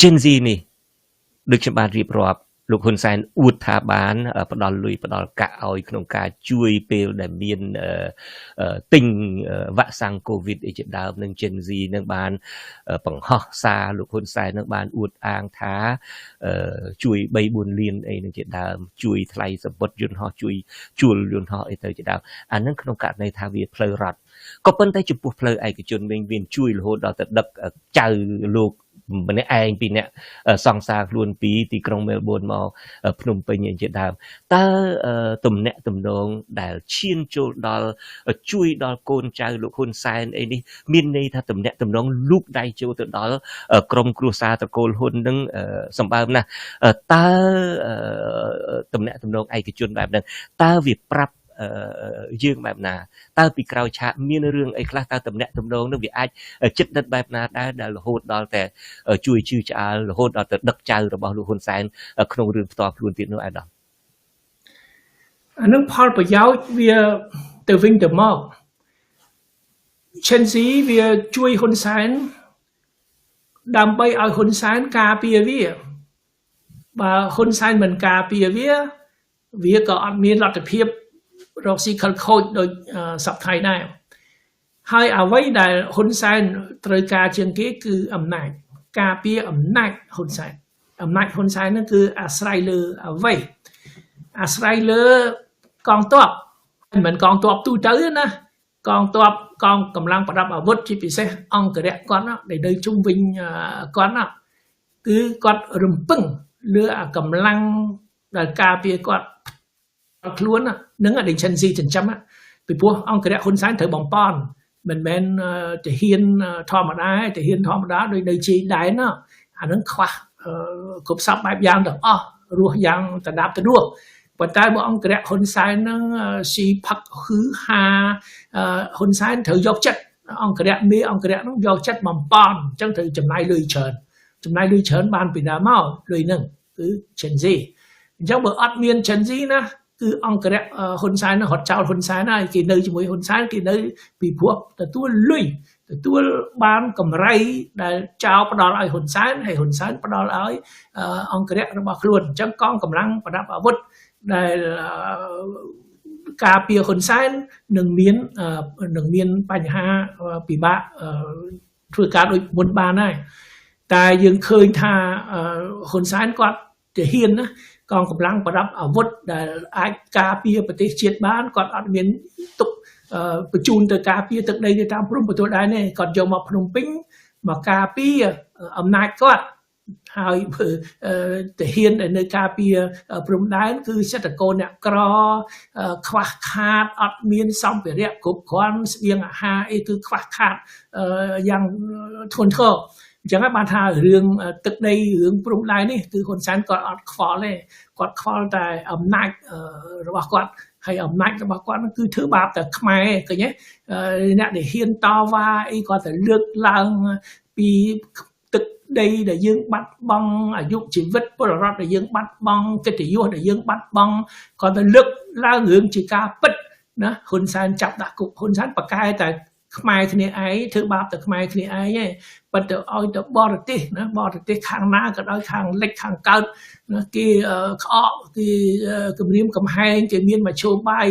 Gen Z នេះដូចខ្ញុំបានរៀបរាប់លោកហ៊ុនសែនអួតថាបានផ្ដល់លុយផ្ដល់កាក់ឲ្យក្នុងការជួយពេលដែលមានទិញវ៉ាក់សាំង COVID អីជាដើមនឹង Gen Z នឹងបានបង្ហោះសារលោកហ៊ុនសែននឹងបានអួតអាងថាជួយ 3-4 លានអីនឹងជាដើមជួយថ្លៃសម្បត្តិយន្តហោះជួយជួលយន្តហោះអីទៅជាដើមអានឹងក្នុងករណីថាវាផ្លូវរដ្ឋក៏ប៉ុន្តែចំពោះផ្លូវឯកជនវិញវាជួយរហូតដល់ទៅដឹកចៅលោកម្នាក់ឯងពីអ្នកសង្សារខ្លួនពីទីក្រុងមែលប៊នមកភ្នំពេញជាដើមតើទំនាក់ទំនងដែលឈានចូលដល់ជួយដល់កូនចៅលោកហ៊ុនសែនអីនេះមានន័យថាទំនាក់ទំនងលូកដៃចូលទៅដល់ក្រុមគ្រួសារតកូលហ៊ុននឹងសម្បើមណាស់តើទំនាក់ទំនងឯកជនបែបហ្នឹងតើវាប្រាប់យើងបែបណាតើពីក្រោយឆាកមានរឿងអីខ្លះតើតំណាក់តំណងនឹងវាអាចចិត្តដិតបែបណាដែរដែលរហូតដល់តែជួយជឿឆ្អាលរហូតដល់ទៅដឹកចៅរបស់លោកហ៊ុនសែនក្នុងរឿងផ្ទាល់ខ្លួនទៀតនោះឯកឧត្តមអានឹងផលប្រយោជន៍វាទៅវិញទៅមក Gen Z វាជួយហ៊ុនសែនដើម្បីឲ្យហ៊ុនសែនការពារវាបើហ៊ុនសែនមិនការពារវាក៏អត់មានលទ្ធភាពរកស៊ីខលខូចដោយសពថ្ងៃដែរហើយអ្វីដែលហ៊ុនសែនត្រូវការជាងគេគឺអំណាចការពារអំណាចហ៊ុនសែនអំណាចហ៊ុនសែនហ្នឹងគឺអាស្រ័យលើអ្វីអាស្រ័យលើកងទ័ពមិនមែនកងទ័ពទូទៅណាកងទ័ពកងកម្លាំងប្រដាប់អាវុធជាពិសេសអង្គរៈគាត់ដែលនៅជុំវិញគាត់គឺគាត់រំពឹងលើកម្លាំងដែលការពារគាត់ខ្លួននឹងដែល Gen Z ចិញ្ចឹមពីព្រោះអង្គរៈហ៊ុនសែនត្រូវបំពន់មិនមែនទាហានធម្មតាទាហានធម្មតាដោយនៅជីដែនអានឹងខ្វះគ្រប់សពបែបយ៉ាងទាំងអស់រស់យ៉ាងតដាប់ទៅរស់ប៉ុន្តែបើអង្គរៈហ៊ុនសែននឹងស៊ីផឹកហ៊ឺហាហ៊ុនសែនត្រូវយកចិត្តអង្គរៈមេអង្គរៈនឹងយកចិត្តបំពន់អញ្ចឹងត្រូវចំណាយលុយច្រើនបានពីណាមកលុយនឹងគឺ Gen Z អញ្ចឹងបើអត់មាន Gen Z ណាគឺអង្គរៈហ៊ុនសែនរត់ចោលហ៊ុនសែនហើយគេនៅជាមួយហ៊ុនសែនគេនៅពីព្រោះទទួលលុយទទួលបានកម្រៃដែលចោលផ្ដល់ឲ្យហ៊ុនសែនហើយហ៊ុនសែនផ្ដល់ឲ្យអង្គរៈរបស់ខ្លួនអញ្ចឹងកងកម្លាំងប្រដាប់អាវុធដែលការពារហ៊ុនសែននឹងមានបញ្ហាពិបាកធ្វើការដូចមុនបានហើយតែយើងឃើញថាហ៊ុនសែនគាត់ទាហានណាកងកម្លាំងប្រដាប់អាវុធដែលអាចការពារប្រទេសជាតិបានគាត់អត់មានទុកបញ្ជូនទៅការពារទឹកដីទៅតាមព្រំប្រទល់ដែនទេគាត់យកមកភ្នំពេញមកការពារអំណាចគាត់ហើយទាហានដែលនៅការពារព្រំដែនគឺសេដ្ឋកូនអ្នកក្រខ្វះខាតអត់មានសម្ភារៈគ្រប់គ្រាន់ស្បៀងអាហារអីគឺខ្វះខាតយ៉ាងធ្ងន់ធ្ងរអញ្ចឹងបានថារឿងទឹកដីរឿងព្រំដែននេះគឺហ៊ុនសែនគាត់អត់ខ្វល់ទេគាត់ខ្វល់តែអំណាចរបស់គាត់ហើយអំណាចរបស់គាត់គឺធ្វើបាបតែខ្មែរឃើញទេអ្នកដែលហ៊ានតវ៉ាអីគាត់តែលើកឡើងពីទឹកដីដែលយើងបាត់បង់អាយុជីវិតពលរដ្ឋដែលយើងបាត់បង់កិត្តិយសដែលយើងបាត់បង់គាត់តែលើកឡើងរឿងជាការពិតណាហ៊ុនសែនចាប់ដាក់គុកហ៊ុនសែនប្រកែតែខ្មែរគ្នាឯងធ្វើបាបតែខ្មែរគ្នាឯងទេប៉ុន្តែឲ្យទៅបរទេសណាបរទេសខាងណាក៏ដោយខាងលិចខាងកើតណាគេក្អកគេគម្រាមកំហែងគេមានមធ្យោបាយ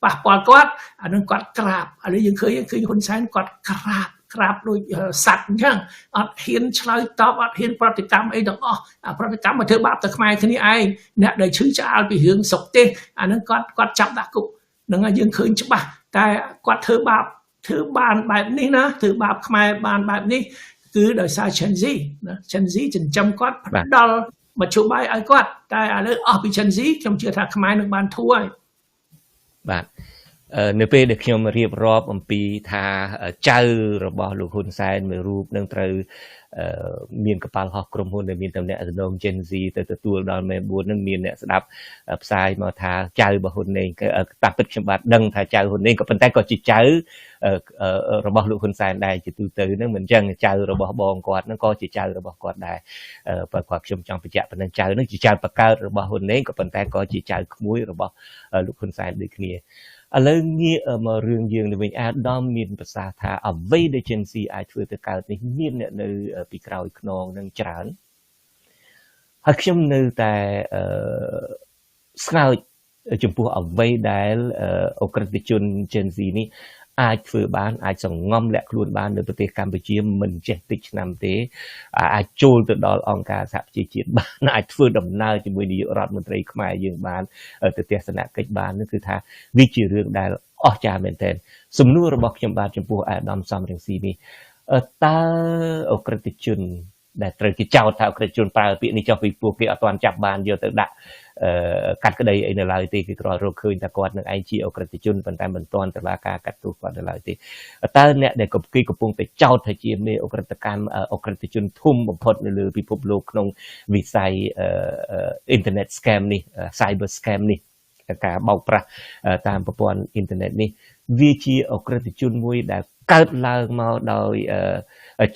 ប៉ះពាល់គាត់អានឹងគាត់ក្រាបឥឡូវយើងឃើញហ៊ុនសែនគាត់ក្រាបដូចសัตว์អញ្ចឹងអត់ហ៊ានឆ្លើយតបអត់ហ៊ានប្រតិកម្មអីទាំងអស់ប្រតិកម្មមកធ្វើបាបតែខ្មែរគ្នាឯងអ្នកដែលឈឺឆ្អាលពីរឿងសុខទេសអានឹងគាត់ចាប់ដាក់គុកនឹងយើងឃើញច្បាស់តែគាត់ធ្វើបាបធ្វើបានបែបនេះណាធ្វើបាបខ្មែរបានបែបនេះគឺដោយសារ Gen Z ណា Gen Z ចិញ្ចឹមគាត់ផ្ដល់មធ្យោបាយឲ្យគាត់តែឥឡូវអស់ពី Gen Z ខ្ញុំជឿថាខ្មែរនឹងបានធូរហើយបាទនៅពេលដែលខ្ញុំរៀបរាប់អំពីថាចៅរបស់លោកហ៊ុនសែនមួយរូបនឹងត្រូវមានកប៉ាល់ហោះក្រុមហ៊ុនដែលមានតំណែងតំណង Gen Z ទៅទទួលដល់មេ4នឹងមានអ្នកស្ដាប់ផ្សាយមកថាចៅរបស់ហ៊ុននេងតាមពិតខ្ញុំបាទដឹងថាចៅហ៊ុននេងក៏ប៉ុន្តែក៏ជាចៅរបស់លោកហ៊ុនសែនដែរជាទូទៅនឹងមិនចឹងចៅរបស់បងគាត់នឹងក៏ជាចៅរបស់គាត់ដែរបើគាត់ខ្ញុំចង់បញ្ជាក់ប៉ុណ្ណឹងចៅនឹងជាចៅបកើតរបស់ហ៊ុននេងក៏ប៉ុន្តែក៏ជាចៅក្មួយរបស់លោកហ៊ុនសែនដូចគ្នា ឥឡូវងាកមករឿងយើងទៅវិញអាដាមមានប្រសាសន៍ថាអ្វីដែល Gen Z អាចធ្វើទៅកើតនេះមានអ្នកនៅពីក្រោយខ្នងនឹងច្រើនហើយខ្ញុំនៅតែស្ងើចចំពោះអ្វីដែលអក្រិតជន Gen Z នេះអាចធ្វើបានអាចសង្ងំលាក់ខ្លួនបាននៅប្រទេសកម្ពុជាមិនចេះតិចឆ្នាំទេអាចចូលទៅដល់អង្គការសហប្រជាជាតិបានអាចធ្វើដំណើរជាមួយនាយករដ្ឋមន្ត្រីខ្មែរយើងបានទៅទស្សនកិច្ចបាននោះគឺថាវាជារឿងដែលអស្ចារ្យមែនទែនសំណួររបស់ខ្ញុំបាទចំពោះអាដាមសំរងស៊ីនេះតើអក្រិតជនដែលត្រូវគេចោទថាអក្រិតជនប្រើពាក្យនេះចុះពីពួកគេអត់ទាន់ចាប់បានយកទៅដាក់កាត់ក្តីអីនៅឡើយទេគេគ្រាន់រកឃើញថាគាត់នឹងឯងជាអក្រិតជនប៉ុន្តែមិនទាន់តុលាការកាត់ទោសគាត់នៅឡើយទេតើអ្នកដែលគេកំពុងតែចោទថាជាមេអក្រិតកម្មអក្រិតជនធំបំផុតនៅលើពិភពលោកក្នុងវិស័យinternet scam នេះ cyber scam នេះការបោកប្រាស់តាមប្រព័ន្ធអ៊ីនធឺណិតនេះវាជាអក្រិតជនមួយដែលកើតឡើងមកដោយ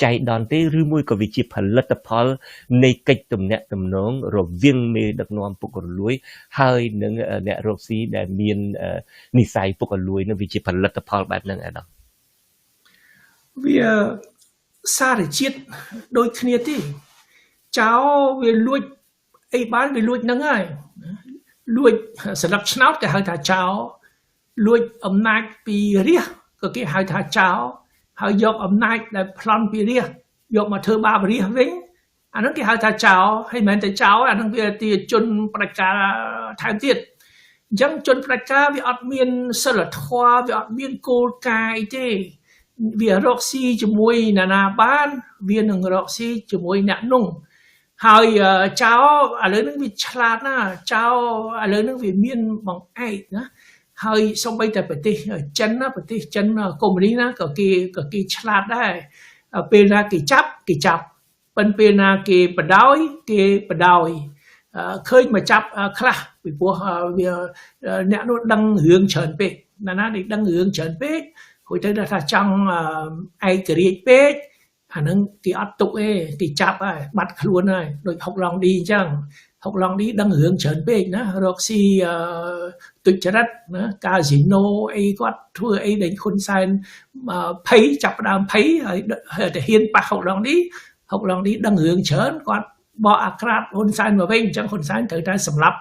ចៃដន្យទេឬមួយក៏វាជាផលិតផលនៃកិច្ចទំនាក់ទំនងរវាងមេដឹកនាំពុករលួយហើយនឹងអ្នករកស៊ីដែលមាននិស្ស័យពុករលួយនឹងវាជាផលិតផលបែបហ្នឹងឯណោះវាសារជាតិដូចគ្នាទេចៅវាលួចអីបានវាលួចហ្នឹងហើយលួចសម្រាប់ឆ្នោតគេហៅថាចៅលួចអំណាចពីរាជក៏គេហៅថាចៅហើយយកអំណាចដែលប្លន់ពីរាជយកមកធ្វើបាបរាជវិញអាហ្នឹងគេហៅថាចៅហើយមិនមែនតែចៅអាហ្នឹងវាជាជនផ្ដាច់ការថែមទៀតអញ្ចឹងជនផ្ដាច់ការវាអត់មានសិលធម៌វាអត់មានគោលការណ៍អីទេវារកស៊ីជាមួយអ្នកណាបានវានឹងរកស៊ីជាមួយអ្នកនោះហើយចៅឥឡូវហ្នឹងវាឆ្លាតណាស់ចៅឥឡូវហ្នឹងវាមានបង្អែកណាហើយសូម្បីតែប្រទេសចិនណាប្រទេសចិនកុម្មុយនីសណាក៏គេឆ្លាតដែរពេលណាគេចាប់ប៉ុន្តែពេលណាគេបដ ாய் គេបដ ாய் ឃើញមកចាប់ខ្លះពីព្រោះវាអ្នកនោះដឹងរឿងច្រើនពេកណាដែលដឹងរឿងច្រើនពេកហួចទៅថាចង់ឯករាជ្យពេកអាហ្នឹងគេអត់ទុកទេគេចាប់ហើយបាត់ខ្លួនហើយដូចហុកឡង់ឌីអញ្ចឹងហុកឡង់ឌីដឹងរឿងច្រើនពេកណារកស៊ីទុច្ចរិតណាកាស៊ីណូអីគាត់ធ្វើអីដែលហ៊ុនសែនភ័យចាប់ដើមភ័យហើយទៅហ៊ានប៉ះហុកឡង់ឌីដឹងរឿងច្រើនគាត់បកអាក្រាតហ៊ុនសែនមកវិញអញ្ចឹងហ៊ុនសែនត្រូវតែសម្លាប់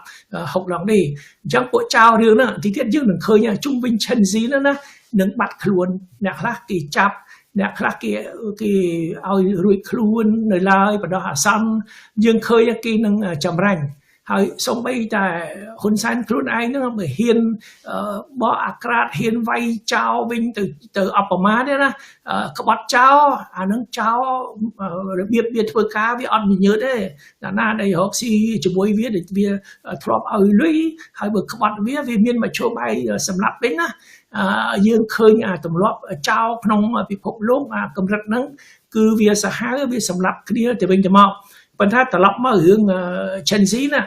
ហុកឡង់ឌីអញ្ចឹងពួកចៅរឿងហ្នឹងទីទៀតយើងនឹងឃើញជុំវិញឆិនស៊ីហ្នឹងណានឹងបាត់ខ្លួនអ្នកខ្លះគេចាប់អ្នកខ្លះគេឲ្យរួចខ្លួននៅឡើយបដោះអាសន្នយើងឃើញគេនឹងចម្រាញ់ហើយសូម្បីតែហ៊ុនសែនខ្លួនឯងហ្នឹងមិនហ៊ានបកអាក្រាតហ៊ានវាយចោលវិញទៅអបមាទេណាក្បត់ចោលអាហ្នឹងចោលរបៀបវាធ្វើការវាអត់ញញើតទេណាដែលរកស៊ីជាមួយវាធ្លាប់ឲ្យលុយហើយបើក្បត់វាមានមធ្យោបាយសម្រាប់វិញណាយើងឃើញទម្លាប់ចោលក្នុងពិភពលោកកម្រិតហ្នឹងគឺវាសាហាវវាសម្រាប់គ្នាទៅវិញទៅមកប៉ុន្តែត្រឡប់មករឿង Gen Z ណា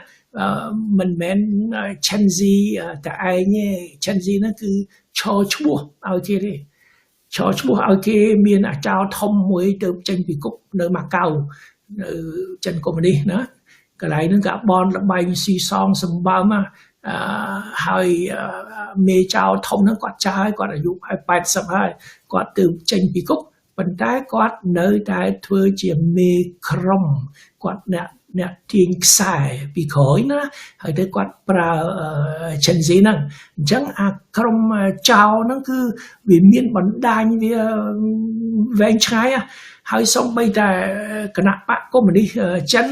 មិនមែន Gen Z តែឯងទេ Gen Z ហ្នឹងគឺឈរឈ្មោះឲ្យគេទេឈរឈ្មោះឲ្យគេមានអាចោរធំមួយទៅចេញពីគុកនៅម៉ាកាវនៅចិនកុម្មុយនីសណាកន្លែងហ្នឹងកាបនលបែងស៊ីសងសម្បើមហើយមេចៅធំហ្នឹងគាត់ចាស់ហើយគាត់អាយុ80ហើយគាត់ទៅចេញពីគុកប៉ុន្តែគាត់នៅតែធ្វើជាមេក្រុមគាត់អ្នកទាញខ្សែពីក្រោយណាហើយទៅគាត់ប្រើឆិនស៊ីហ្នឹងអញ្ចឹងអាក្រុមចៅហ្នឹងគឺវាមានបណ្ដាញវាវែងឆ្ងាយហើយសូម្បីតែគណៈបកកុម្មុយនីសចិន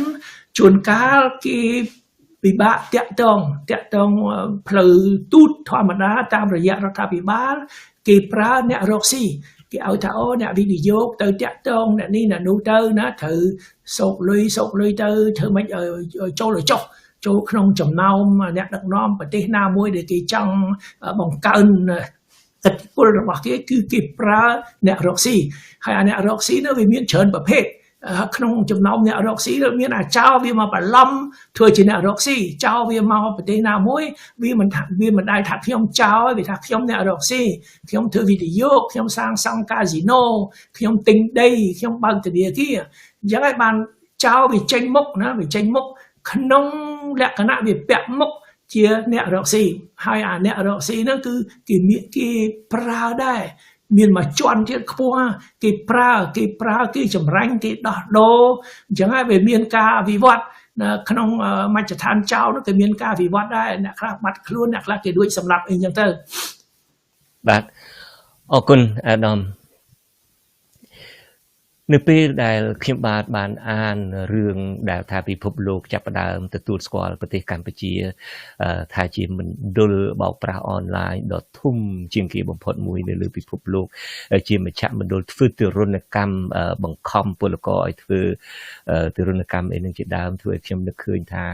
ជួនកាលគេពិបាកតាក់ទងផ្លូវទូតធម្មតាតាមរយៈរដ្ឋាភិបាលគេប្រើអ្នករកស៊ីគេឲ្យថាអូអ្នកវិនិយោគទៅតាក់ទងអ្នកនេះអ្នកនោះទៅណាត្រូវសោកលុយទៅធ្វើម៉េចឲ្យចូលក្នុងចំណោមអ្នកដឹកនាំប្រទេសណាមួយដែលគេចង់បង្កើនឥទ្ធិពលរបស់គេគឺគេប្រើអ្នករកស៊ីហើយអ្នករកស៊ីនោះវាមានច្រើនប្រភេទក្នុងចំណោមអ្នករកស៊ីមានអាចោវាមកបន្លំធ្វើជាអ្នករកស៊ីចោវាមកប្រទេសណាមួយវាមិនដែលថាខ្ញុំចោវាថាខ្ញុំអ្នករកស៊ីខ្ញុំធ្វើវីដេអូខ្ញុំសាងសង់កាស៊ីណូខ្ញុំទិញដីខ្ញុំបើកធនាគារអញ្ចឹងហើយបានចោវាចេញមុខណាវាចេញមុខក្នុងលក្ខណៈវាពាក់មុខ ជាអ្នករកស៊ីហើយអាអ្នករកស៊ីហ្នឹងគឺគេប្រើដែរមានមួយជាន់ទៀតខ្ពស់គេប្រើគេចម្រាញ់គេដោះដូរអញ្ចឹងហើយវាមានការវិវត្តនៅក្នុងមជ្ឈដ្ឋានចោលនោះគេមានការវិវត្តដែរអ្នកខ្លះបាត់ខ្លួនអ្នកខ្លះគេដួចសម្លាប់អីអញ្ចឹងទៅបាទអរគុណអាដាមនៅពេលដែលខ្ញុំបានអានរឿងដែលថាពិភពលោកចាប់ផ្ដើមទទួលស្គាល់ប្រទេសកម្ពុជាថាជាមណ្ឌលបោកប្រាស់អនឡាញដ៏ធំជាងគេបំផុតមួយនៅលើពិភពលោកជាមជ្ឈមណ្ឌលធ្វើទរណកម្មបង្ខំពលករឲ្យធ្វើទរណកម្មអីនឹងជាដើមធ្វើឲ្យខ្ញុំនឹកឃើញថា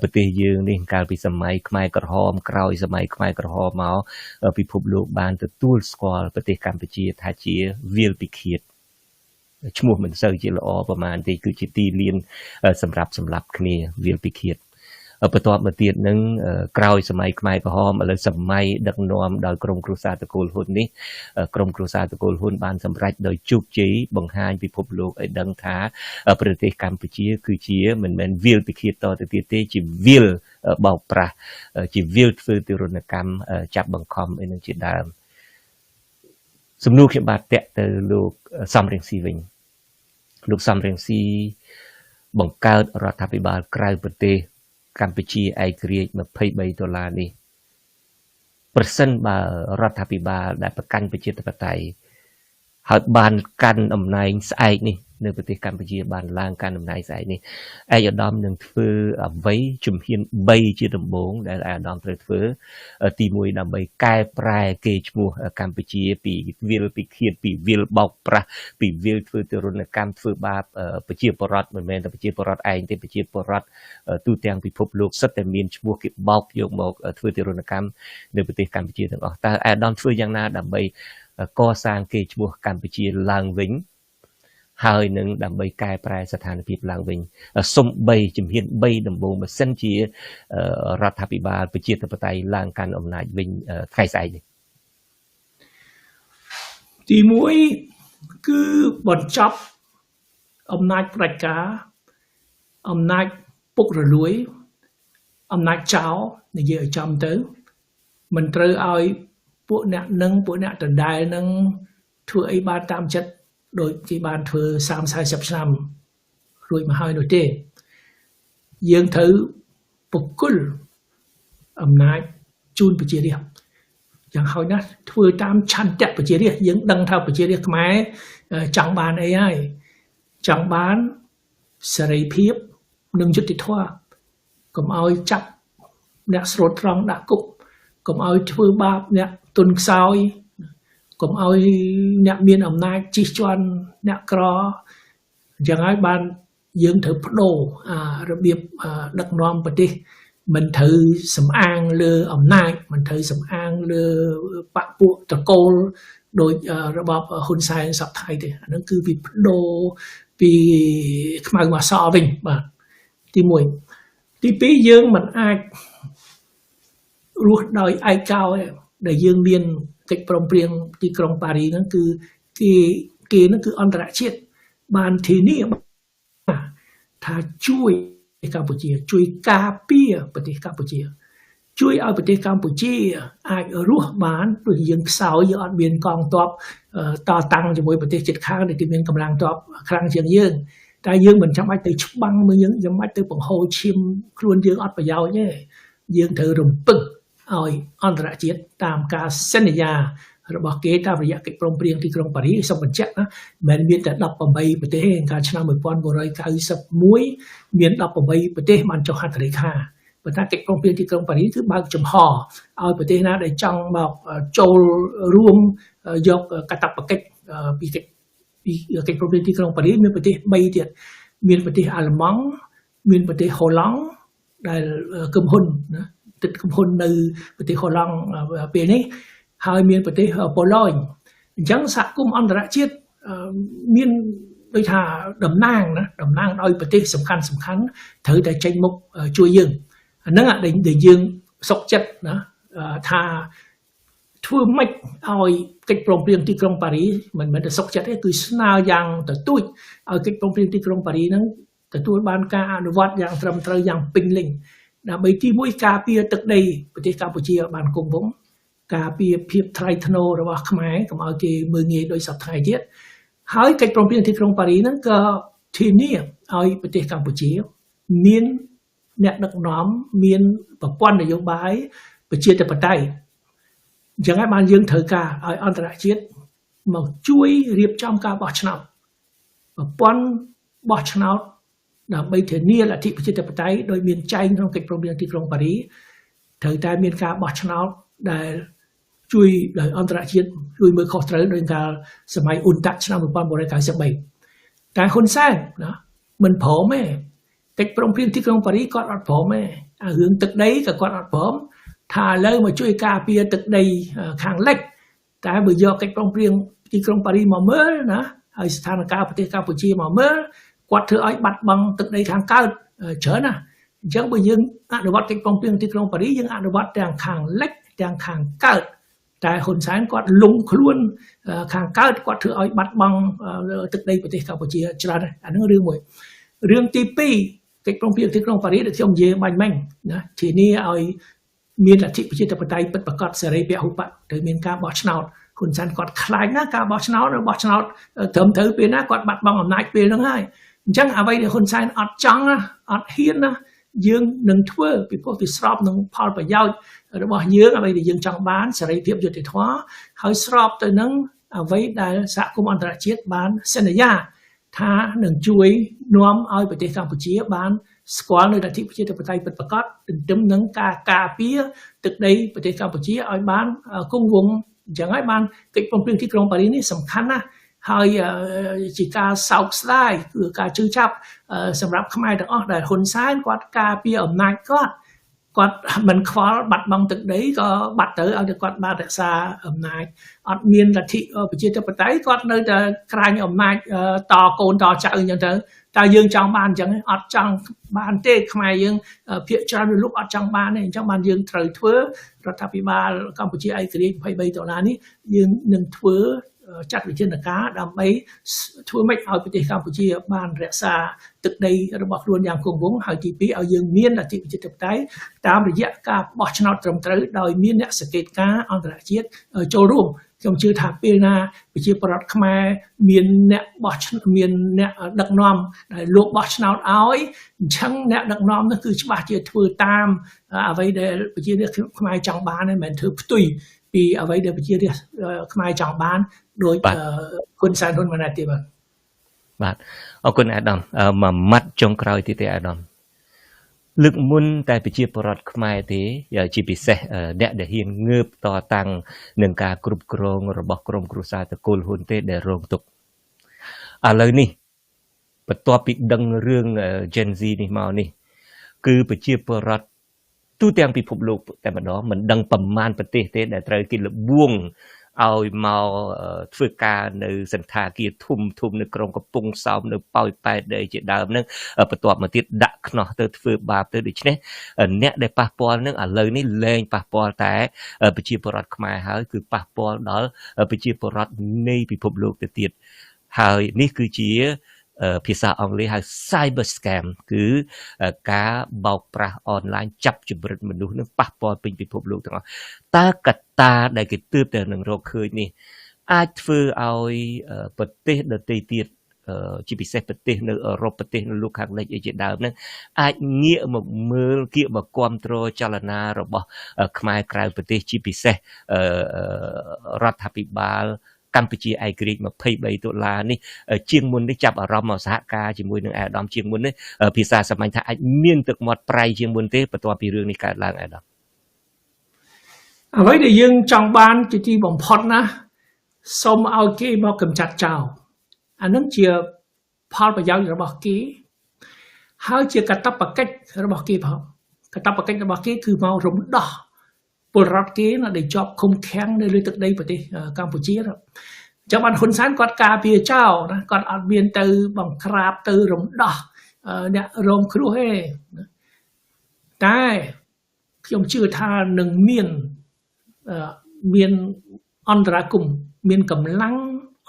ប្រទេសយើងនេះកាលពីសម័យខ្មែរក្រហមក្រោយសម័យខ្មែរក្រហមមកពិភពលោកបានទទួលស្គាល់ប្រទេសកម្ពុជាថាជាវាលពិឃាតឈ្មោះមិនសូវជាល្អប្រហែលទេគឺជាទីលានសម្រាប់សម្លាប់គ្នាវាលពិឃាតបន្ទាប់មកទៀតនឹងក្រោយសម័យខ្មែរក្រហមឥឡូវសម័យដឹកនាំដោយក្រមគ្រួសារតកូលហ៊ុននេះក្រមគ្រួសារតកូលហ៊ុនបានសម្រេចដោយជោគជ័យបង្ហាញពិភពលោកឲ្យដឹងថាប្រទេសកម្ពុជាគឺជាមិនមែនវាលពិឃាតតទៅទៀតទេជាវាលបោកប្រាស់ជាវាលធ្វើទរណកម្មចាប់បង្ខំអីនឹងជាដើមសំណួរខ្ញុំបាទតាក់ទៅលោកសំរងស៊ីវិញលោកសំរងស៊ីបង្កើតរដ្ឋាភិបាលក្រៅប្រទេសកម្ពុជាឯករាជ្យ$23នេះប្រសិនបើរដ្ឋាភិបាលដែលប្រកាន់ប្រជាធិបតេយ្យហើយបានកាន់អំណាចស្អែកនេះនៅប្រទេសកម្ពុជាបានឡើងកាន់អំណាចស្អែកនេះឯកឧត្តមនឹងធ្វើអ្វីជំហាន3ជាដំបូងដែលឯកឧត្តមត្រូវធ្វើទី1ដើម្បីកែប្រែកេរ្តិ៍ឈ្មោះកម្ពុជាពីវាលពិឃាតពីវាលបោកប្រាស់ពីវាលធ្វើទរណកម្មធ្វើបាបប្រជាពលរដ្ឋមិនមែនតែប្រជាពលរដ្ឋឯងទេប្រជាពលរដ្ឋទូទាំងពិភពលោកសិតតែមានឈ្មោះគេបោកយកមកធ្វើទរណកម្មនៅប្រទេសកម្ពុជាទាំងអស់តើឯកឧត្តមធ្វើយ៉ាងណាដើម្បីកសាងកេរ្តិ៍ឈ្មោះកម្ពុជាឡើងវិញហើយនឹងដើម្បីកែប្រែស្ថានភាពឡើងវិញសំបីជំហាន3ដំបូងបើសិនជារដ្ឋាភិបាលប្រជាធិបតេយ្យឡើងកាន់អំណាចវិញថ្ងៃស្អែកនេះទី1គឺបញ្ចប់អំណាចផ្ដាច់ការអំណាចពុករលួយអំណាចចោលនិយាយឲ្យចំទៅមិនត្រូវឲ្យពួកអ្នកដដែលនឹងធ្វើអីបានតាមចិត្តដោយគេបានធ្វើ30-40ឆ្នាំរួចមកហើយនោះទេយើងត្រូវបុគ្គលអំណាចជូនប្រជារាស្ត្រយ៉ាងហោចណាស់ធ្វើតាមឆន្ទៈប្រជារាស្ត្រយើងដឹងថាប្រជារាស្ត្រខ្មែរចង់បានអីហើយចង់បានសេរីភាពនិងយុត្តិធម៌កុំឲ្យចាប់អ្នកស្រូតត្រង់ដាក់គុកកុំឲ្យធ្វើបាបអ្នកទុនខ្សោយកុំឲ្យអ្នកមានអំណាចជិះជាន់អ្នកក្រអញ្ចឹងហើយបានយើងត្រូវបដូររបៀបដឹកនាំប្រទេសមិនត្រូវសំអាងលើអំណាចមិនត្រូវសំអាងលើបកពួកតកូលដោយរបបហ៊ុនសែនសពថ្ងៃទេអានឹងគឺវាបដូរពីខ្មៅមកសវិញបាទទី1ទី2យើងមិនអាចរស់ដោយឯកោដែលយើងមានកិច្ចព្រមព្រៀងទីក្រុងប៉ារីសហ្នឹងគឺគេហ្នឹងគឺអន្តរជាតិបានធានាថាជួយកម្ពុជាជួយការពារប្រទេសកម្ពុជាជួយឲ្យប្រទេសកម្ពុជាអាចរស់បានដូចយើងខ្សោយយើងអត់មានកងទ័ពតតាំងជាមួយប្រទេសជិតខាងដែលគេមានកម្លាំងទ័ពខ្លាំងជាងយើងតែយើងមិនចាំបាច់ទៅច្បាំងមើលយើងមិនបាច់ទៅបង្ហូរឈាមខ្លួនយើងអត់ប្រយោជន៍ទេយើងត្រូវរំពឹងឲ្យអន្តរជាតិតាមការសន្យារបស់គេតាមរយៈកិច្ចព្រមព្រៀងទីក្រុងប៉ារីសសូមបញ្ជាក់ណាមិនមានតែ18ប្រទេសទេកាលឆ្នាំ1991មាន18ប្រទេសបានចុះហត្ថលេខាប៉ុន្តែកិច្ចព្រមព្រៀងទីក្រុងប៉ារីសគឺបើកចំហឲ្យប្រទេសណាដែលចង់មកចូលរួមយកកាតព្វកិច្ចពីកិច្ចព្រមព្រៀងទីក្រុងប៉ារីសមានប្រទេស3ទៀតមានប្រទេសអាល្លឺម៉ង់មានប្រទេសហូឡង់ដែលក្រុមហ៊ុនណាទឹកកំហ៊ុននៅប្រទេសហូឡង់ពេលនេះហើយមានប្រទេសប៉ូឡូញអញ្ចឹងសហគមន៍អន្តរជាតិមានដូចថាតំណាងដោយប្រទេសសំខាន់ត្រូវតែចេញមុខជួយយើងអាហ្នឹងដែលយើងសុខចិត្តណាថាធ្វើម៉េចឲ្យកិច្ចព្រមព្រៀងទីក្រុងប៉ារីសមិនមែនតែសុខចិត្តទេគឺស្នើយ៉ាងទទូចឲ្យកិច្ចព្រមព្រៀងទីក្រុងប៉ារីសហ្នឹងទទួលបានការអនុវត្តយ៉ាងត្រឹមត្រូវយ៉ាងពេញលេញ ដើម្បីទីមួយការពារទឹកដីប្រទេសកម្ពុជាបានគង់វង្សការពារភាពថ្លៃថ្នូររបស់ខ្មែរកុំឲ្យគេមើលងាយដោយសពថ្ងៃទៀតហើយកិច្ចព្រមព្រៀងទីក្រុងប៉ារីសហ្នឹងក៏ធានាឲ្យប្រទេសកម្ពុជាមានអ្នកដឹកនាំមានប្រព័ន្ធនយោបាយប្រជាធិបតេយ្យអញ្ចឹងហើយបានយើងត្រូវការឲ្យអន្តរជាតិមកជួយរៀបចំការបោះឆ្នោតប្រព័ន្ធបោះឆ្នោតដើម្បីធានាលទ្ធិប្រជាធិបតេយ្យដោយមានចែងក្នុងកិច្ចព្រមព្រៀងទីក្រុងប៉ារីសត្រូវតែមានការបោះឆ្នោតដែលជួយដោយអន្តរជាតិជួយមើលខុសត្រូវដោយកាលសម័យអ៊ុនតាក់ឆ្នាំ1993តែហ៊ុនសែនណាមិនព្រមទេកិច្ចព្រមព្រៀងទីក្រុងប៉ារីសគាត់អត់ព្រមទេអារឿងទឹកដីក៏គាត់អត់ព្រមថាឥឡូវមកជួយការពារទឹកដីខាងលិចតែបើយកកិច្ចព្រមព្រៀងទីក្រុងប៉ារីសមកមើលណាហើយស្ថានភាពប្រទេសកម្ពុជាមកមើលគាត់ធ្វើឲ្យបាត់បង់ទឹកដីខាងកើតច្រើនណាស់អញ្ចឹងបើយើងអនុវត្តកិច្ចព្រមព្រៀងទីក្រុងប៉ារីសយើងអនុវត្តទាំងខាងលិចទាំងខាងកើតតែហ៊ុនសែនគាត់លំខ្លួនខាងកើតគាត់ធ្វើឲ្យបាត់បង់ទឹកដីប្រទេសកម្ពុជាច្រើនអានឹងរឿងមួយរឿងទី2កិច្ចព្រមព្រៀងទីក្រុងប៉ារីសដែលខ្ញុំនិយាយបាញ់មិញណាធានាឲ្យមានលទ្ធិប្រជាធិបតេយ្យពិតប្រាកដសេរីពហុបកត្រូវមានការបោះឆ្នោតហ៊ុនសែនគាត់ខ្លាចណាការបោះឆ្នោតត្រឹមត្រូវពេលណាគាត់បាត់បង់អំណាចពេលហ្នឹងហើយអញ្ចឹងអ្វីដែលហ៊ុនសែនអត់ចង់ណាអត់ហ៊ានណាយើងនឹងធ្វើពីព្រោះវាស្របនឹងផលប្រយោជន៍របស់យើងអ្វីដែលយើងចង់បានសេរីភាពយុត្តិធម៌ហើយស្របទៅនឹងអ្វីដែលសហគមន៍អន្តរជាតិបានសន្យាថានឹងជួយនាំឲ្យប្រទេសកម្ពុជាបានស្គាល់នៅលទ្ធិប្រជាធិបតេយ្យពិតប្រាកដទន្ទឹមនឹងការការពារទឹកដីប្រទេសកម្ពុជាឲ្យបានគង់វង្សអញ្ចឹងហើយបានកិច្ចព្រមព្រៀងទីក្រុងប៉ារីសនេះសំខាន់ណាស់ហើយជាការសោកស្ដាយគឺការជឿចាប់សម្រាប់ខ្មែរទាំងអស់ដែលហ៊ុនសែនគាត់ការពារអំណាចគាត់មិនខ្វល់បាត់បង់ទឹកដីក៏បាត់ទៅឲ្យតែគាត់បានរក្សាអំណាចអត់មានលទ្ធិប្រជាធិបតេយ្យគាត់នៅតែក្រាញអំណាចតកូនតចៅអញ្ចឹងទៅតែយើងចង់បានអញ្ចឹងអត់ចង់បានទេខ្មែរយើងភាគច្រើនលោកអត់ចង់បានទេអញ្ចឹងបានយើងត្រូវធ្វើរដ្ឋាភិបាលកម្ពុជាឯករាជ្យ$23នេះយើងនឹងធ្វើចាត់វិធានការដើម្បីធ្វើម៉េចឲ្យប្រទេសកម្ពុជាបានរក្សាទឹកដីរបស់ខ្លួនយ៉ាងគង់វង្សហើយទី2ឲ្យយើងមានលទ្ធិប្រជាធិបតេយ្យតាមរយៈការបោះឆ្នោតត្រឹមត្រូវដោយមានអ្នកសង្កេតការណ៍អន្តរជាតិចូលរួមខ្ញុំជឿថាពេលណាប្រជាពលរដ្ឋខ្មែរមានអ្នកដឹកនាំដែលលោកបោះឆ្នោតឲ្យអញ្ចឹងអ្នកដឹកនាំនោះគឺច្បាស់ជាធ្វើតាមអ្វីដែលប្រជារាស្ត្រខ្មែរចង់បានមិនមែនធ្វើផ្ទុយពីអ្វីដែលប្រជារាស្ត្រខ្មែរចង់បានដោយហ៊ុនសែនហ៊ុនម៉ាណែតទេបាទអរគុណអាដាមមួយម៉ាត់ចុងក្រោយទៀតទេអាដាមលើកមុនតែប្រជាពលរដ្ឋខ្មែរទេជាពិសេសអ្នកដែលហ៊ានងើបតតាំងនឹងការគ្រប់គ្រងរបស់ក្រុមគ្រួសារតកូលហ៊ុនទេដែលរងទុក្ខឥឡូវនេះបន្ទាប់ពីដឹងរឿង Gen Z នេះមកនេះគឺប្រជាពលរដ្ឋទូទាំងពិភពលោកតែម្ដងមិនដឹងប្រមាណប្រទេសទេដែលត្រូវគេលបួងឲ្យមកធ្វើការនៅសន្តាគារធំនៅក្រុងកំពង់សោមនៅប៉ោយប៉ែតដែលជាដើមហ្នឹងបន្ទាប់មកទៀតដាក់ខ្នោះទៅធ្វើបាបទៅដូច្នេះអ្នកដែលប៉ះពាល់នឹងឥឡូវនេះលែងប៉ះពាល់តែប្រជាពលរដ្ឋខ្មែរហើយគឺប៉ះពាល់ដល់ប្រជាពលរដ្ឋនៃពិភពលោកទៅទៀតហើយនេះគឺជាភាសាអង់គ្លេសហៅ cyber scam គឺការបោកប្រាស់អនឡាញចាប់ជំរិតមនុស្សនឹងប៉ះពាល់ពេញពិភពលោកទាំងអស់តើកត្តាដែលគេទើបតែនឹងរកឃើញនេះអាចធ្វើឲ្យប្រទេសដទៃទៀតជាពិសេសប្រទេសនៅអឺរ៉ុបប្រទេសនៅលោកខាងលិចអីជាដើមហ្នឹងអាចងាកមកមើលងាកមកគ្រប់គ្រងចលនារបស់ខ្មែរក្រៅប្រទេសជាពិសេសរដ្ឋាភិបាលកម្ពុជាឯករាជ្យ$23នេះជាងមុននេះចាប់អារម្មណ៍មកសហការជាមួយនឹងអាដាមជាងមុននេះភាសាសាមញ្ញថាអាចមានទឹកមាត់ប្រៃជាងមុនទេបន្ទាប់ពីរឿងនេះកើតឡើងអាដាមអ្វីដែលយើងចង់បានជាទីបំផុតណាសូមឲ្យគេមកកម្ចាត់ចោលអានឹងជាផលប្រយោជន៍របស់គេហើយជាកាតព្វកិច្ចរបស់គេផងកាតព្វកិច្ចរបស់គេគឺមករំដោះពលរដ្ឋគេដែលជាប់ឃុំឃាំងនៅលើទឹកដីប្រទេសកម្ពុជាចាំបានហ៊ុនសែនគាត់ការពារចោលណាគាត់អត់មានទៅបង្ក្រាបទៅរំដោះអ្នករងគ្រោះទេតែខ្ញុំជឿថានឹងមានអន្តរាគមន៍មានកម្លាំង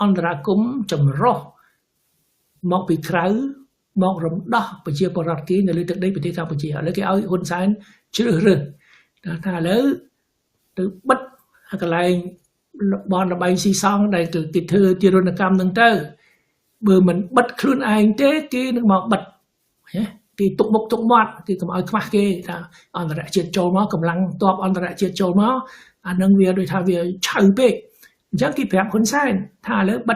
អន្តរាគមន៍ចម្រុះមកពីក្រៅ មករំដោះប្រជាពលរដ្ឋគេនៅលើទឹកដីប្រទេសកម្ពុជាឥឡូវគេឲ្យហ៊ុនសែនជ្រើសរើសថាឥឡូវទៅបិទកន្លែងបនលបែងស៊ីសងដែលគេធ្វើទារុណកម្មហ្នឹងទៅបើមិនបិទខ្លួនឯងទេគេនឹងមកបិទគេទុកមុខទុកមាត់គេកុំឲ្យខ្មាស់គេថាអន្តរជាតិចូលមកកម្លាំងទ័ពអន្តរជាតិចូលមកអានឹងវាដូចថាវាឆៅពេកអញ្ចឹងគេប្រាប់ហ៊ុនសែនថាឥឡូវបិ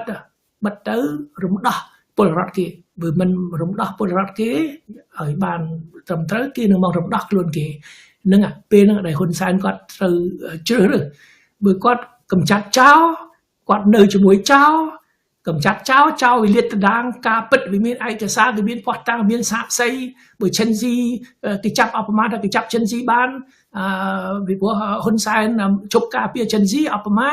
ទទៅរំដោះពលរដ្ឋគេបើមិនរំដោះពលរដ្ឋគេឲ្យបានត្រឹមត្រូវគេនឹងមករំដោះខ្លួនគេនឹងពេលហ្នឹងដែលហ៊ុនសែនគាត់ត្រូវជ្រើសរើសបើគាត់កម្ចាត់ចោលគាត់នៅជាមួយចោលកម្ចាត់ចោលវាលាតត្រដាងការពិតវាមានឯកសារវាមានផុសតាំងមានសាកសីបើឈិនស៊ីគេចាប់អបមាថាគេចាប់ឈិនស៊ីបានពីព្រោះហ៊ុនសែនជប់ការពារឈិនស៊ីអបមា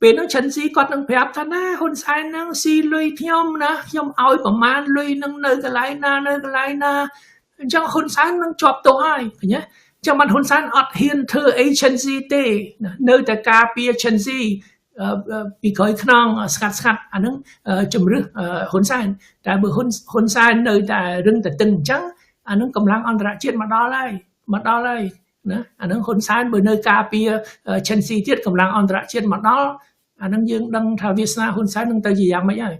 ពេលនោះឈិនស៊ីគាត់នឹងប្រាប់ថាណាហ៊ុនសែនហ្នឹងស៊ីលុយខ្ញុំណាខ្ញុំឲ្យប្រមាណលុយនឹងនៅកន្លែងណាអញ្ចឹងហ៊ុនសែននឹងជាប់ទោសហើយឃើញទេចាំបានហ៊ុនសែនអត់ហ៊ានធ្វើអីឈិនស៊ីទេនៅតែការពារឈិនស៊ីពីក្រោយខ្នងស្កាត់អាហ្នឹងជំរឹះហ៊ុនសែនតែបើហ៊ុនសែននៅតែរឹងតែតឹងអញ្ចឹងអាហ្នឹងកម្លាំងអន្តរជាតិមកដល់ហើយណាអាហ្នឹងហ៊ុនសែនបើនៅការពារឈិនស៊ីទៀតកម្លាំងអន្តរជាតិមកដល់អាហ្នឹងយើងដឹងថាវាសនាហ៊ុនសែននឹងទៅជាយ៉ាងម៉េចហើយ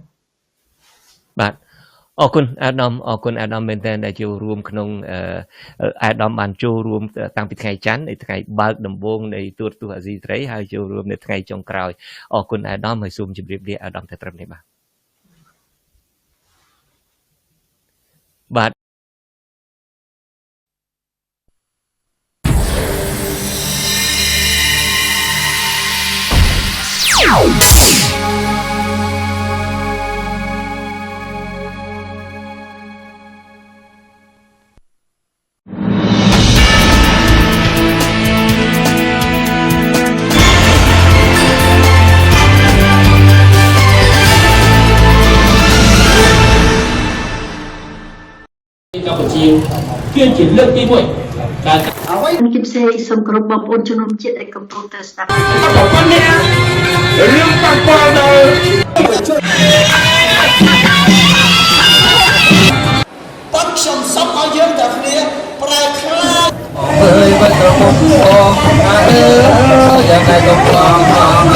បាទអរគុណអាដាមមែនតើដែលចូលរួមក្នុងអាដាមបានចូលរួមតាំងពីថ្ងៃច័ន្ទនៃថ្ងៃបើកដំបូងនៃទូរទស្សន៍អាស៊ីសេរីហើយចូលរួមនៅថ្ងៃចុងក្រោយអរគុណអាដាមហើយសូមជម្រាបលាអាដាមតែត្រឹមនេះបាទកម្ពុជាគឺជាលើកទី1ដែលអ្វីខ្ញុំផ្សេងសូមគោរពបងប្អូនជនរួមជាតិដែលកំពុងតែស្ដាប់រឿងប៉ះពាល់ដល់បងខ្ញុំសុំឲ្យយើងទាំងគ្នាប្រែខ្លាចអើយបាត់ត្រពុកអងអើយយ៉ាងណាក៏ប្រង